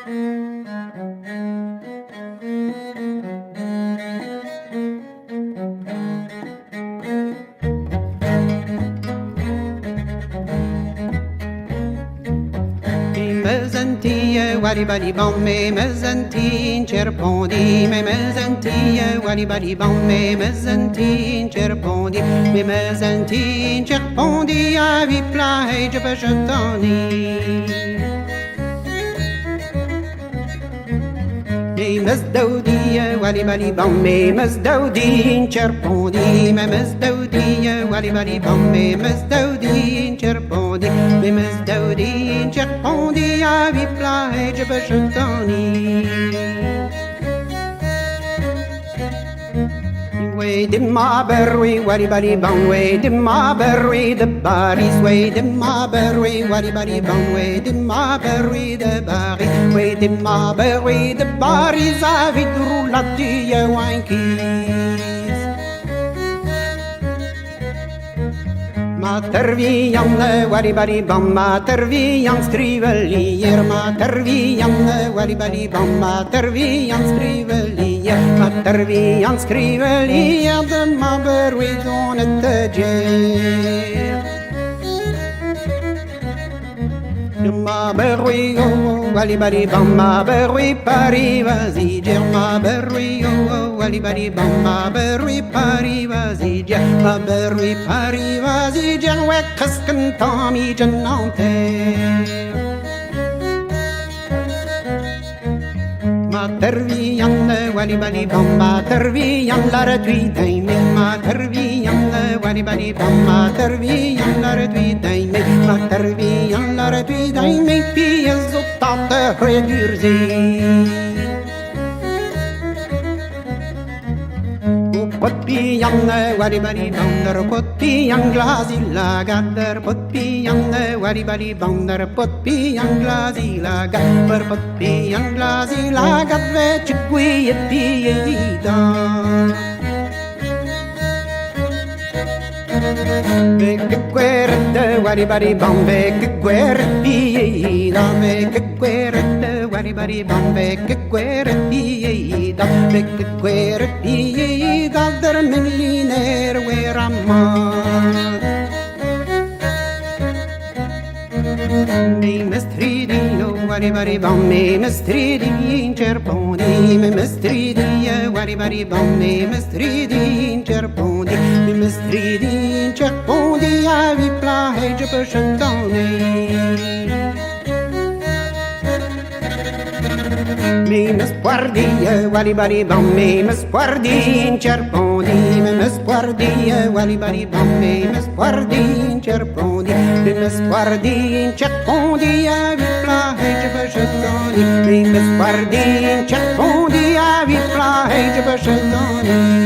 Mezantia, wali bali bom, me mezantin cerpondi, me mezantia, wali bali bom, me mezantin cerpondi, me mezantin cerpondi, avi plage bajatani. مزدودية ولي بالي بامي مزدودين شربودي ما مزدودية ولي بالي بامي مزدودين شربودي بمزدودين شربودي يا بيبلاج بشتاني ويدما بروي ولي بالي بام ويدما بروي دباريس ويدما بروي ولي بالي بام ويدما بروي دباري ويدما بروي دباري زافي درولاتي يا وانكيس ما ترفي يمنا ولي بالي بام ما ترفي يم ستريفلير ما ترفي يمنا ولي بالي بام ما ترفي يم ستريفلير ما ترفي يم ستريفلير دما بروي دون التجير ما بروي ولي بالي بام ما بروي باري وزيجر ما بروي ولي بالي بام ما بروي باري وزيجر ما بروي باري وزيجر وكسكن تامي جنانتي ما تروي يمنا ولي بالي بام ما تروي يمنا رتوي دايمي ما تروي يمنا ولي بالي بام ما تروي يمنا رتوي دايمي ما تروي يمنا رتوي دايمي في الزطاط ريديرزي Potpi yanne wari bari bounder, potpi yang glazi la gadder, potpi yanne wari bari bounder, potpi yang glazi la gadder, potpi yang glazi la gadder, chikwi yepi yida. Make a queer wari bari bam, make a queer yida, make a queer wari bari bam, make a queer yida, make a queer yida. در ملينير ويرمان مي مستريديو وري بري بام مي مستريدين جربوني مي مستريديو وري بري بام مي مستريدين جربوني مي مستريدين جربوني يا في بلاهج بشندوني Mi mesguardia, wali bari bam, mi mesguardin cerpondi, mi mesguardia, wali bari bam, mi mesguardin cerpondi, mi mesguardin cerpondi, avi plage bashadoni, mi mesguardin cerpondi, avi plage bashadoni.